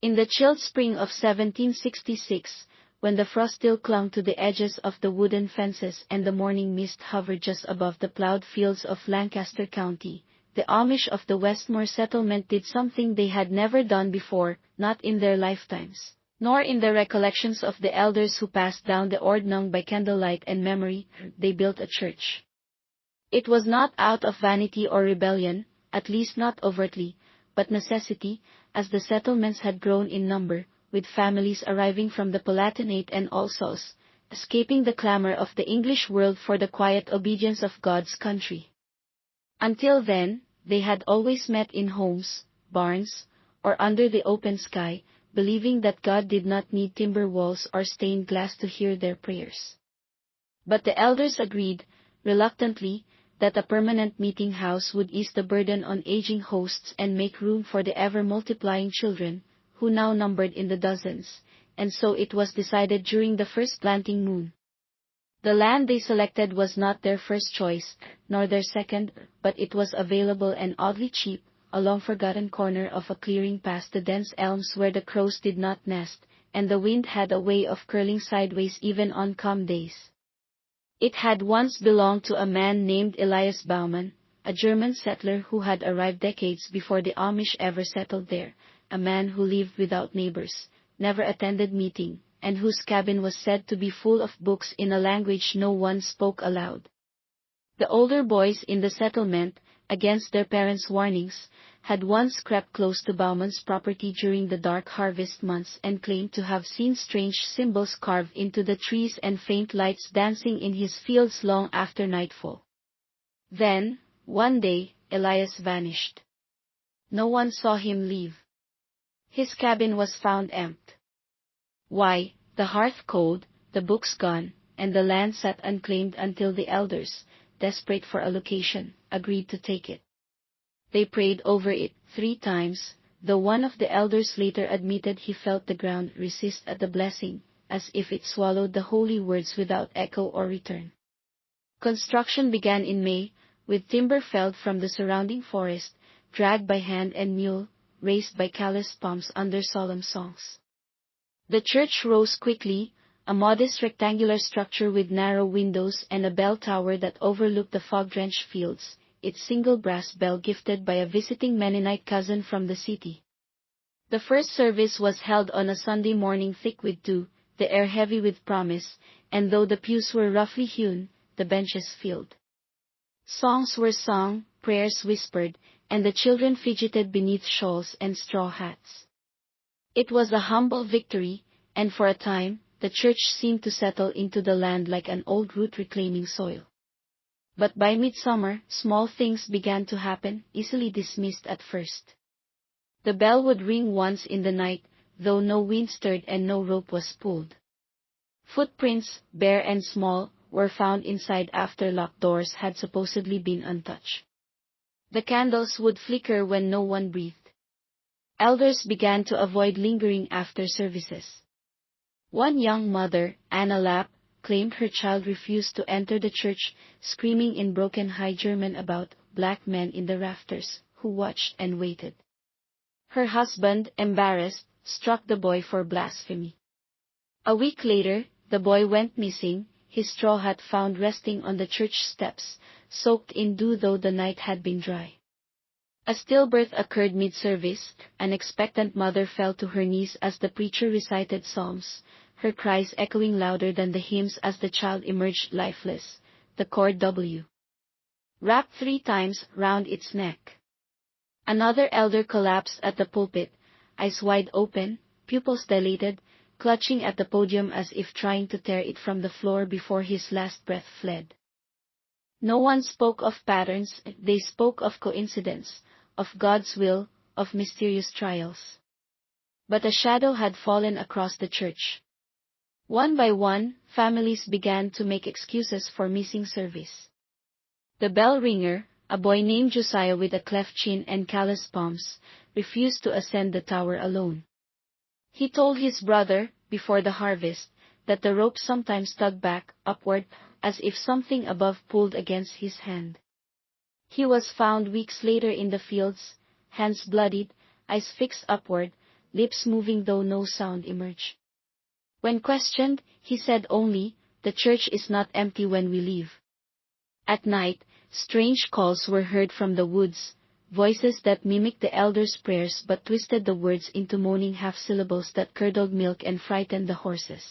In the chilled spring of 1766, when the frost still clung to the edges of the wooden fences and the morning mist hovered just above the plowed fields of Lancaster County, the Amish of the Westmore settlement did something they had never done before, not in their lifetimes, nor in the recollections of the elders who passed down the ordnung by candlelight and memory. They built a church. It was not out of vanity or rebellion, at least not overtly, but necessity, as the settlements had grown in number, with families arriving from the Palatinate and All Souls, escaping the clamor of the English world for the quiet obedience of God's country. Until then, they had always met in homes, barns, or under the open sky, believing that God did not need timber walls or stained glass to hear their prayers. But the elders agreed, reluctantly, that a permanent meeting house would ease the burden on aging hosts and make room for the ever-multiplying children, who now numbered in the dozens, and so it was decided during the first planting moon. The land they selected was not their first choice, nor their second, but it was available and oddly cheap, a long-forgotten corner of a clearing past the dense elms where the crows did not nest, and the wind had a way of curling sideways even on calm days. It had once belonged to a man named Elias Baumann, a German settler who had arrived decades before the Amish ever settled there, a man who lived without neighbors, never attended meeting, and whose cabin was said to be full of books in a language no one spoke aloud. The older boys in the settlement, against their parents' warnings, had once crept close to Baumann's property during the dark harvest months and claimed to have seen strange symbols carved into the trees and faint lights dancing in his fields long after nightfall. Then, one day, Elias vanished. No one saw him leave. His cabin was found empty. Why, the hearth cold, the books gone, and the land sat unclaimed until the elders, desperate for a location, agreed to take it. They prayed over it 3 times, though one of the elders later admitted he felt the ground resist at the blessing, as if it swallowed the holy words without echo or return. Construction began in May, with timber felled from the surrounding forest, dragged by hand and mule, raised by calloused palms under solemn songs. The church rose quickly, a modest rectangular structure with narrow windows and a bell tower that overlooked the fog-drenched fields, its single brass bell gifted by a visiting Mennonite cousin from the city. The first service was held on a Sunday morning thick with dew, the air heavy with promise, and though the pews were roughly hewn, the benches filled. Songs were sung, prayers whispered, and the children fidgeted beneath shawls and straw hats. It was a humble victory, and for a time, the church seemed to settle into the land like an old root reclaiming soil. But by midsummer, small things began to happen, easily dismissed at first. The bell would ring once in the night, though no wind stirred and no rope was pulled. Footprints, bare and small, were found inside after locked doors had supposedly been untouched. The candles would flicker when no one breathed. Elders began to avoid lingering after services. One young mother, Anna Lapp, claimed her child refused to enter the church, screaming in broken High German about black men in the rafters, who watched and waited. Her husband, embarrassed, struck the boy for blasphemy. A week later, the boy went missing, his straw hat found resting on the church steps, soaked in dew though the night had been dry. A stillbirth occurred mid-service, an expectant mother fell to her knees as the preacher recited psalms, her cries echoing louder than the hymns as the child emerged lifeless, the cord W. wrapped 3 times round its neck. Another elder collapsed at the pulpit, eyes wide open, pupils dilated, clutching at the podium as if trying to tear it from the floor before his last breath fled. No one spoke of patterns, they spoke of coincidence, of God's will, of mysterious trials. But a shadow had fallen across the church. One by one, families began to make excuses for missing service. The bell ringer, a boy named Josiah with a cleft chin and calloused palms, refused to ascend the tower alone. He told his brother, before the harvest, that the rope sometimes tugged back, upward, as if something above pulled against his hand. He was found weeks later in the fields, hands bloodied, eyes fixed upward, lips moving though no sound emerged. When questioned, he said only, "The church is not empty when we leave." At night, strange calls were heard from the woods, voices that mimicked the elders' prayers but twisted the words into moaning half-syllables that curdled milk and frightened the horses.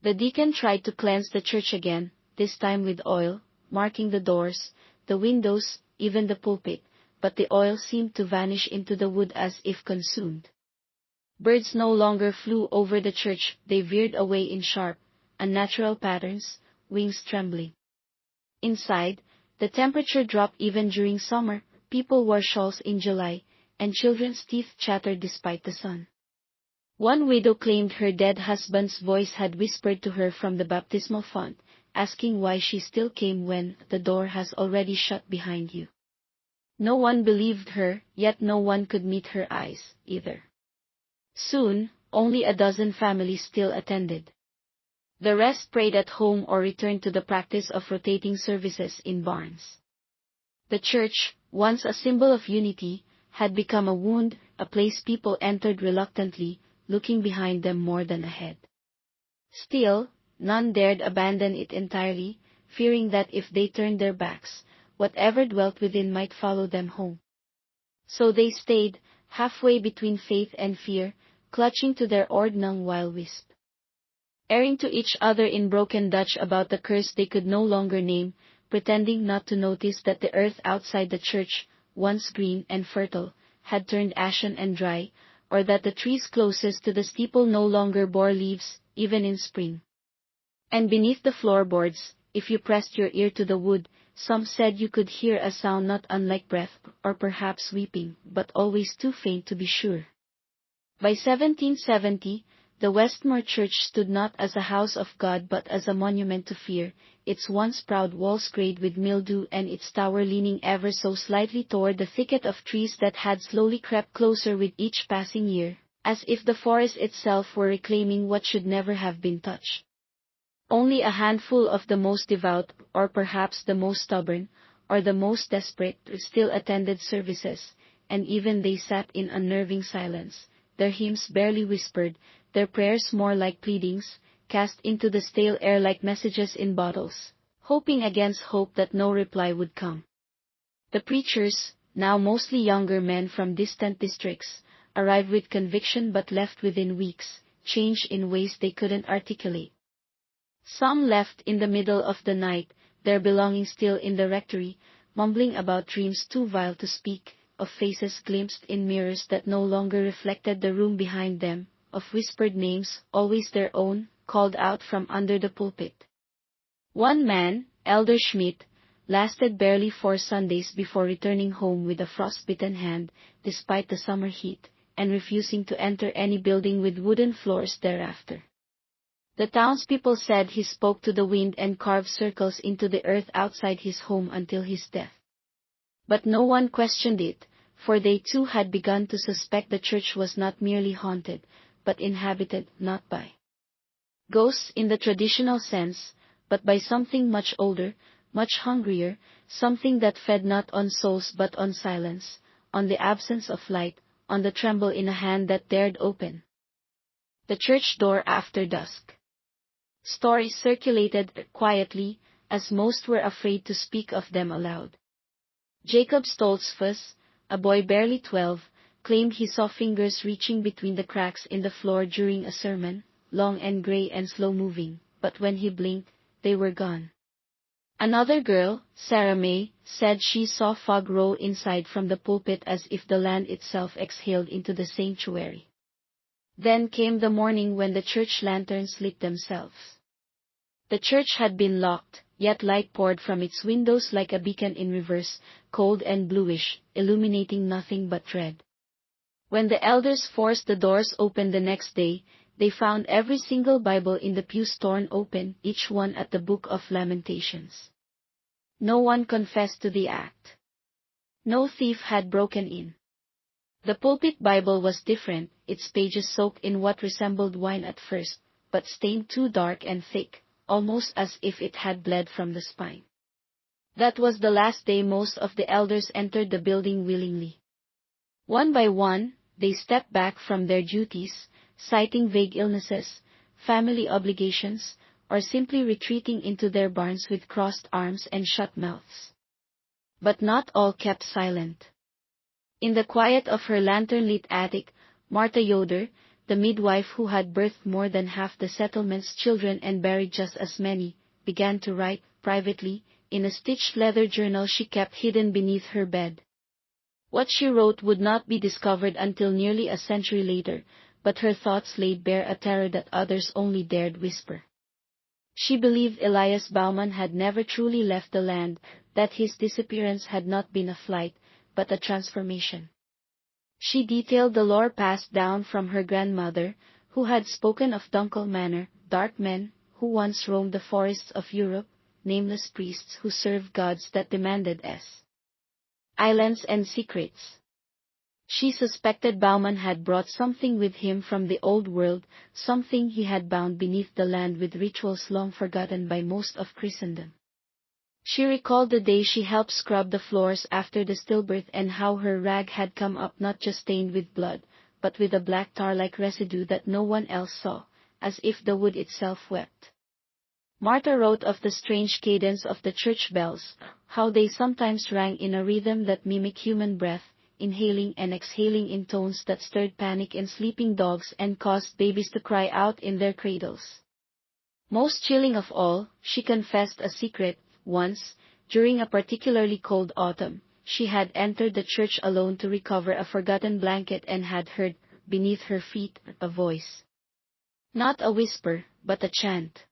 The deacon tried to cleanse the church again, this time with oil, marking the doors, the windows, even the pulpit, but the oil seemed to vanish into the wood as if consumed. Birds no longer flew over the church, they veered away in sharp, unnatural patterns, wings trembling. Inside, the temperature dropped even during summer, people wore shawls in July, and children's teeth chattered despite the sun. One widow claimed her dead husband's voice had whispered to her from the baptismal font, asking why she still came when the door has already shut behind you. No one believed her, yet no one could meet her eyes, either. Soon, only a dozen families still attended. The rest prayed at home or returned to the practice of rotating services in barns. The church, once a symbol of unity, had become a wound, a place people entered reluctantly, looking behind them more than ahead. Still, none dared abandon it entirely, fearing that if they turned their backs, whatever dwelt within might follow them home. So they stayed, halfway between faith and fear, clutching to their ordnung while wisp. Erring to each other in broken Dutch about the curse they could no longer name, pretending not to notice that the earth outside the church, once green and fertile, had turned ashen and dry, or that the trees closest to the steeple no longer bore leaves, even in spring. And beneath the floorboards, if you pressed your ear to the wood, some said you could hear a sound not unlike breath, or perhaps weeping, but always too faint to be sure. By 1770, the Westmore Church stood not as a house of God but as a monument to fear, its once proud walls grayed with mildew and its tower leaning ever so slightly toward the thicket of trees that had slowly crept closer with each passing year, as if the forest itself were reclaiming what should never have been touched. Only a handful of the most devout, or perhaps the most stubborn, or the most desperate, still attended services, and even they sat in unnerving silence, their hymns barely whispered, their prayers more like pleadings, cast into the stale air like messages in bottles, hoping against hope that no reply would come. The preachers, now mostly younger men from distant districts, arrived with conviction but left within weeks, changed in ways they couldn't articulate. Some left in the middle of the night, their belongings still in the rectory, mumbling about dreams too vile to speak, of faces glimpsed in mirrors that no longer reflected the room behind them, of whispered names, always their own, called out from under the pulpit. One man, Elder Schmidt, lasted barely 4 Sundays before returning home with a frostbitten hand, despite the summer heat, and refusing to enter any building with wooden floors thereafter. The townspeople said he spoke to the wind and carved circles into the earth outside his home until his death. But no one questioned it, for they too had begun to suspect the church was not merely haunted, but inhabited not by ghosts in the traditional sense, but by something much older, much hungrier, something that fed not on souls but on silence, on the absence of light, on the tremble in a hand that dared open the church door after dusk. Stories circulated quietly, as most were afraid to speak of them aloud. Jacob Stoltzfus, a boy barely 12, claimed he saw fingers reaching between the cracks in the floor during a sermon, long and gray and slow-moving, but when he blinked, they were gone. Another girl, Sarah May, said she saw fog roll inside from the pulpit as if the land itself exhaled into the sanctuary. Then came the morning when the church lanterns lit themselves. The church had been locked, yet light poured from its windows like a beacon in reverse, cold and bluish, illuminating nothing but dread. When the elders forced the doors open the next day, they found every single Bible in the pews torn open, each one at the Book of Lamentations. No one confessed to the act. No thief had broken in. The pulpit Bible was different, its pages soaked in what resembled wine at first, but stained too dark and thick, almost as if it had bled from the spine. That was the last day most of the elders entered the building willingly. One by one, they step back from their duties, citing vague illnesses, family obligations, or simply retreating into their barns with crossed arms and shut mouths. But not all kept silent. In the quiet of her lantern-lit attic, Martha Yoder, the midwife who had birthed more than half the settlement's children and buried just as many, began to write, privately, in a stitched leather journal she kept hidden beneath her bed. What she wrote would not be discovered until nearly a century later, but her thoughts laid bare a terror that others only dared whisper. She believed Elias Baumann had never truly left the land, that his disappearance had not been a flight, but a transformation. She detailed the lore passed down from her grandmother, who had spoken of Dunkel Manor, dark men, who once roamed the forests of Europe, nameless priests who served gods that demanded islands and secrets. She suspected Baumann had brought something with him from the old world, something he had bound beneath the land with rituals long forgotten by most of Christendom. She recalled the day she helped scrub the floors after the stillbirth and how her rag had come up not just stained with blood, but with a black tar-like residue that no one else saw, as if the wood itself wept. Martha wrote of the strange cadence of the church bells, how they sometimes rang in a rhythm that mimicked human breath, inhaling and exhaling in tones that stirred panic in sleeping dogs and caused babies to cry out in their cradles. Most chilling of all, she confessed a secret. Once, during a particularly cold autumn, she had entered the church alone to recover a forgotten blanket and had heard, beneath her feet, a voice. Not a whisper, but a chant.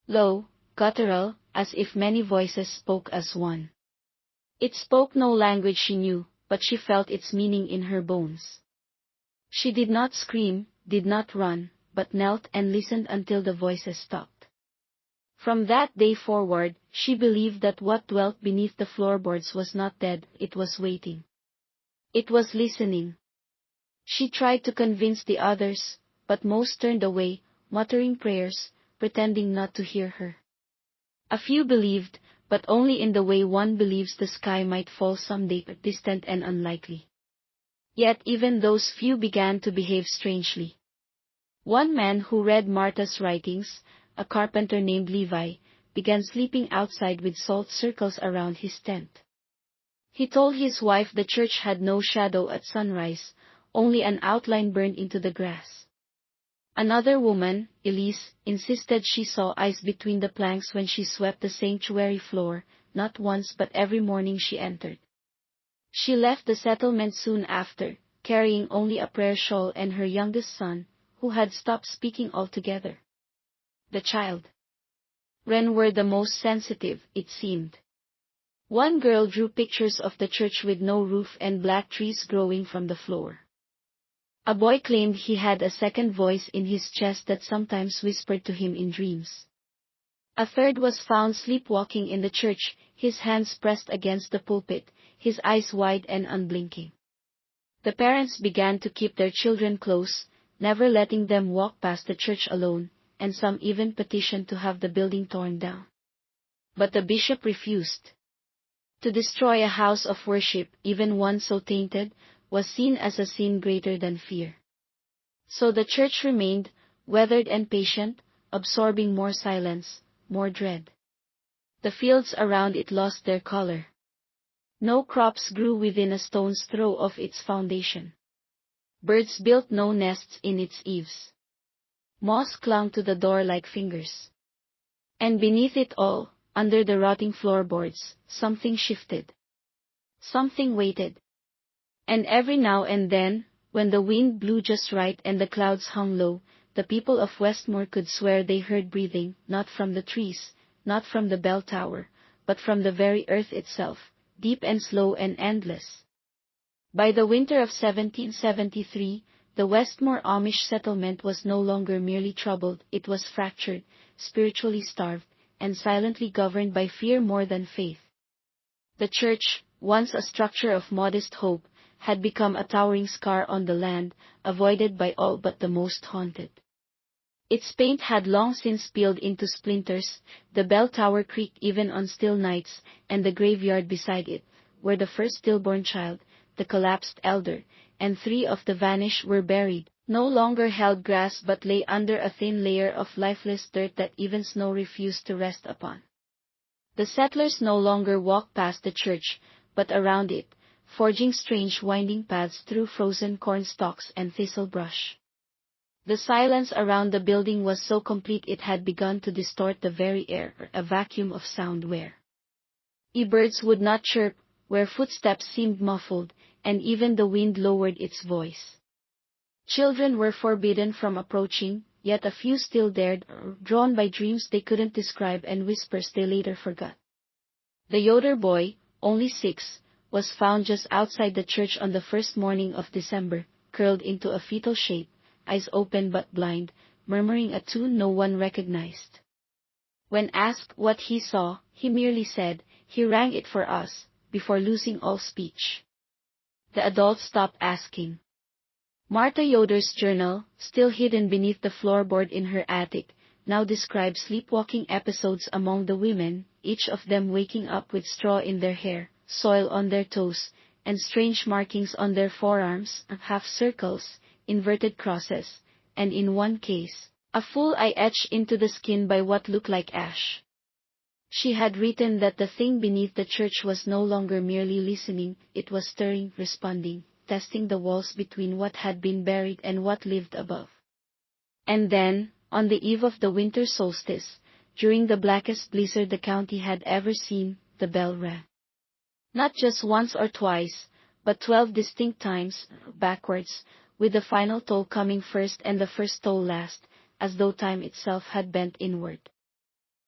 Low, guttural, as if many voices spoke as one. It spoke no language she knew, but she felt its meaning in her bones. She did not scream, did not run, but knelt and listened until the voices stopped. From that day forward, she believed that what dwelt beneath the floorboards was not dead, it was waiting. It was listening. She tried to convince the others, but most turned away, muttering prayers, pretending not to hear her. A few believed, but only in the way one believes the sky might fall someday, distant and unlikely. Yet even those few began to behave strangely. One man who read Martha's writings, a carpenter named Levi, began sleeping outside with salt circles around his tent. He told his wife the church had no shadow at sunrise, only an outline burned into the grass. Another woman, Elise, insisted she saw eyes between the planks when she swept the sanctuary floor, not once but every morning she entered. She left the settlement soon after, carrying only a prayer shawl and her youngest son, who had stopped speaking altogether. The child. Wren were the most sensitive, it seemed. One girl drew pictures of the church with no roof and black trees growing from the floor. A boy claimed he had a second voice in his chest that sometimes whispered to him in dreams. A third was found sleepwalking in the church, his hands pressed against the pulpit, his eyes wide and unblinking. The parents began to keep their children close, never letting them walk past the church alone, and some even petitioned to have the building torn down. But the bishop refused. To destroy a house of worship, even one so tainted, was seen as a sin greater than fear. So the church remained, weathered and patient, absorbing more silence, more dread. The fields around it lost their color. No crops grew within a stone's throw of its foundation. Birds built no nests in its eaves. Moss clung to the door like fingers. And beneath it all, under the rotting floorboards, something shifted. Something waited. And every now and then, when the wind blew just right and the clouds hung low, the people of Westmore could swear they heard breathing, not from the trees, not from the bell tower, but from the very earth itself, deep and slow and endless. By the winter of 1773, the Westmore Amish settlement was no longer merely troubled, it was fractured, spiritually starved, and silently governed by fear more than faith. The church, once a structure of modest hope, had become a towering scar on the land, avoided by all but the most haunted. Its paint had long since peeled into splinters, the bell tower creaked even on still nights, and the graveyard beside it, where the first stillborn child, the collapsed elder, and 3 of the vanished were buried, no longer held grass but lay under a thin layer of lifeless dirt that even snow refused to rest upon. The settlers no longer walked past the church, but around it, forging strange winding paths through frozen corn stalks and thistle brush. The silence around the building was so complete it had begun to distort the very air, a vacuum of sound where birds would not chirp, where footsteps seemed muffled, and even the wind lowered its voice. Children were forbidden from approaching, yet a few still dared, drawn by dreams they couldn't describe and whispers they later forgot. The Yoder boy, only 6, was found just outside the church on the first morning of December, curled into a fetal shape, eyes open but blind, murmuring a tune no one recognized. When asked what he saw, he merely said, "He rang it for us," before losing all speech. The adults stopped asking. Martha Yoder's journal, still hidden beneath the floorboard in her attic, now describes sleepwalking episodes among the women, each of them waking up with straw in their hair, soil on their toes, and strange markings on their forearms, half circles, inverted crosses, and in one case, a full eye etched into the skin by what looked like ash. She had written that the thing beneath the church was no longer merely listening, it was stirring, responding, testing the walls between what had been buried and what lived above. And then, on the eve of the winter solstice, during the blackest blizzard the county had ever seen, the bell rang. Not just once or twice, but 12 distinct times, backwards, with the final toll coming first and the first toll last, as though time itself had bent inward.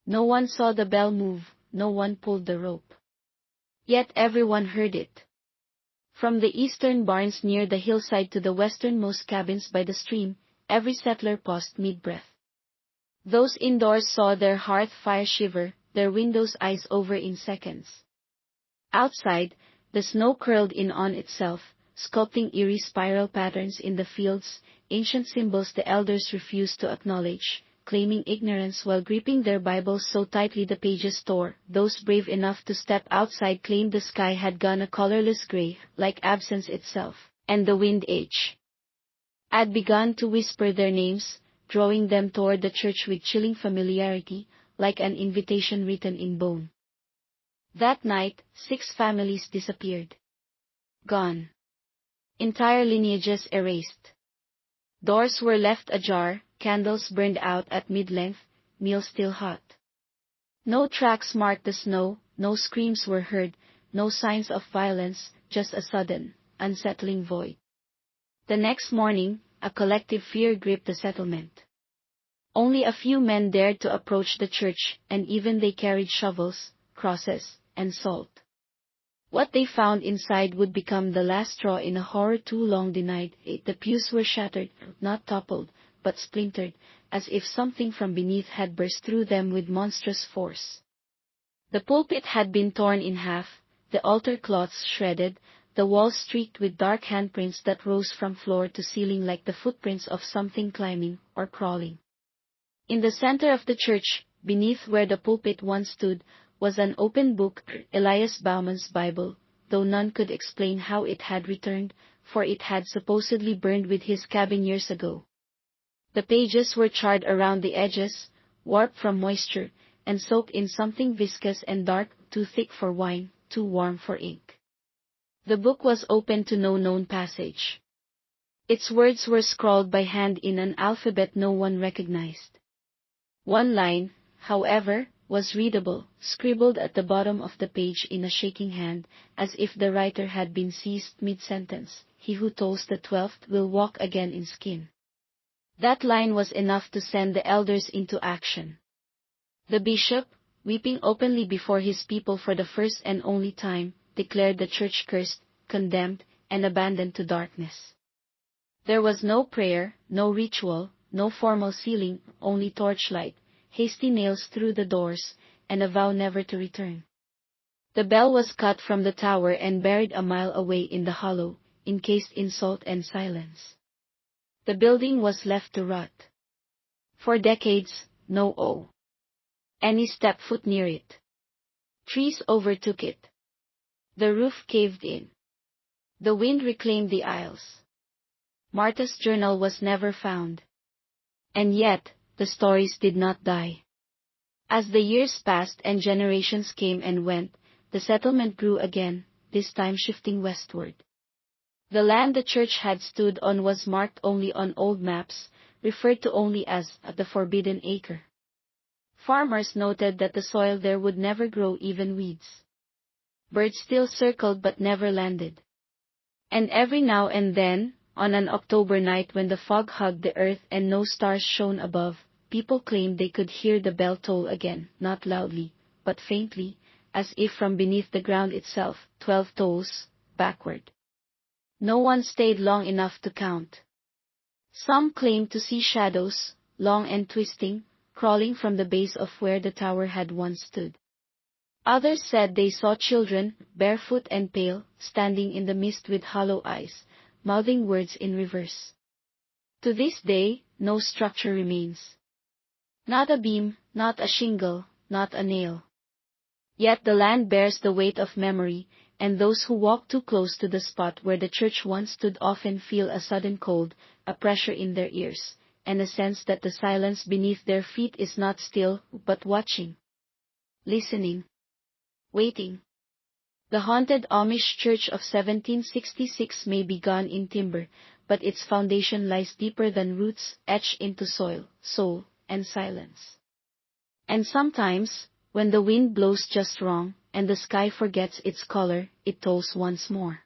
No one saw the bell move, no one pulled the rope. Yet everyone heard it. From the eastern barns near the hillside to the westernmost cabins by the stream, every settler paused mid-breath. Those indoors saw their hearth fire shiver, their windows ice over in seconds. Outside, the snow curled in on itself, sculpting eerie spiral patterns in the fields, ancient symbols the elders refused to acknowledge, claiming ignorance while gripping their Bibles so tightly the pages tore. Those brave enough to step outside claimed the sky had gone a colorless gray, like absence itself, and the wind had begun to whisper their names, drawing them toward the church with chilling familiarity, like an invitation written in bone. That night, 6 families disappeared. Gone. Entire lineages erased. Doors were left ajar, candles burned out at mid-length, meals still hot. No tracks marked the snow, no screams were heard, no signs of violence, just a sudden, unsettling void. The next morning, a collective fear gripped the settlement. Only a few men dared to approach the church, and even they carried shovels, crosses, and salt. What they found inside would become the last straw in a horror too long denied. The pews were shattered, not toppled, but splintered, as if something from beneath had burst through them with monstrous force. The pulpit had been torn in half, the altar cloths shredded, the walls streaked with dark handprints that rose from floor to ceiling like the footprints of something climbing or crawling. In the center of the church, beneath where the pulpit once stood, was an open book, Elias Baumann's Bible, though none could explain how it had returned, for it had supposedly burned with his cabin years ago. The pages were charred around the edges, warped from moisture, and soaked in something viscous and dark, too thick for wine, too warm for ink. The book was open to no known passage. Its words were scrawled by hand in an alphabet no one recognized. One line, however, was readable, scribbled at the bottom of the page in a shaking hand, as if the writer had been seized mid-sentence. "He who tolls the 12th will walk again in skin." That line was enough to send the elders into action. The bishop, weeping openly before his people for the first and only time, declared the church cursed, condemned, and abandoned to darkness. There was no prayer, no ritual, no formal sealing, only torchlight, hasty nails through the doors, and a vow never to return. The bell was cut from the tower and buried a mile away in the hollow, encased in salt and silence. The building was left to rot. For decades, any step foot near it. Trees overtook it. The roof caved in. The wind reclaimed the aisles. Martha's journal was never found. And yet, the stories did not die. As the years passed and generations came and went, the settlement grew again, this time shifting westward. The land the church had stood on was marked only on old maps, referred to only as the Forbidden Acre. Farmers noted that the soil there would never grow even weeds. Birds still circled but never landed. And every now and then, on an October night when the fog hugged the earth and no stars shone above, people claimed they could hear the bell toll again, not loudly, but faintly, as if from beneath the ground itself, 12 tolls, backward. No one stayed long enough to count. Some claimed to see shadows, long and twisting, crawling from the base of where the tower had once stood. Others said they saw children, barefoot and pale, standing in the mist with hollow eyes, mouthing words in reverse. To this day, no structure remains. Not a beam, not a shingle, not a nail. Yet the land bears the weight of memory, and those who walk too close to the spot where the church once stood often feel a sudden cold, a pressure in their ears, and a sense that the silence beneath their feet is not still, but watching. Listening. Waiting. The Haunted Amish Church of 1766 may be gone in timber, but its foundation lies deeper than roots etched into soil, soul, and silence. And sometimes, when the wind blows just wrong, and the sky forgets its color, it tolls once more.